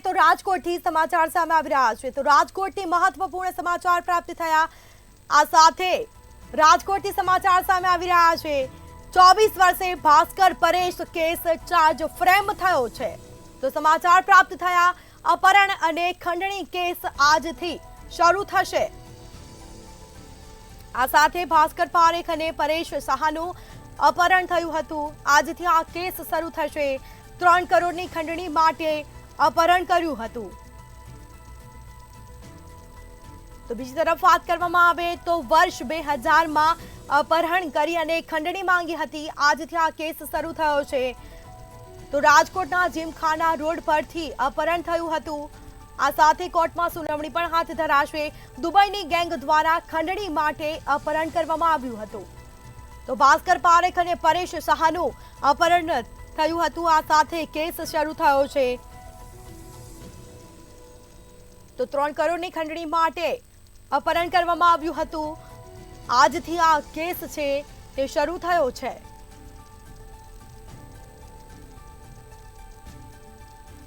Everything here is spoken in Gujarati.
તો રાજકોટથી સમાચાર સામે આવી રહ્યા છે તો રાજકોટથી મહત્વપૂર્ણ સમાચાર પ્રાપ્ત થયા આ સાથે રાજકોટથી સમાચાર સામે આવી રહ્યા છે 24 વર્ષે Bhaskar Paresh case charge frame થયો છે તો સમાચાર પ્રાપ્ત થયા અપહરણ અને ખંડણી કેસ આજથી શરૂ થશે આ સાથે ભાસ્કર પારેખ અને પરેશ સાહાનું અપહરણ થયું હતું આજથી આ કેસ શરૂ થશે 3 કરોડની ખંડણી માટે અપહરણ કર્યું હતું તો બીજી તરફ વાત કરવામાં આવે તો વર્ષ 2000 માં અપહરણ કરી અને ખંડણી માંગી હતી આજથી આ કેસ શરૂ થયો છે તો રાજકોટના જીમખાના રોડ પરથી અપહરણ થયું હતું આ સાથે કોર્ટમાં સુનાવણી પણ હાથ ધરાશે દુબઈની ગેંગ દ્વારા ખંડણી માટે અપહરણ કરવામાં આવ્યું હતું તો ભાસ્કર પારેખ અને પરેશ સાહાનું અપહરણ થયું હતું આ સાથે કેસ શરૂ થયો છે તો 3 કરોડની ખંડણી માટે અપહરણ કરવામાં આવ્યું હતું આજથી આ કેસ છે તે શરૂ થયો છે।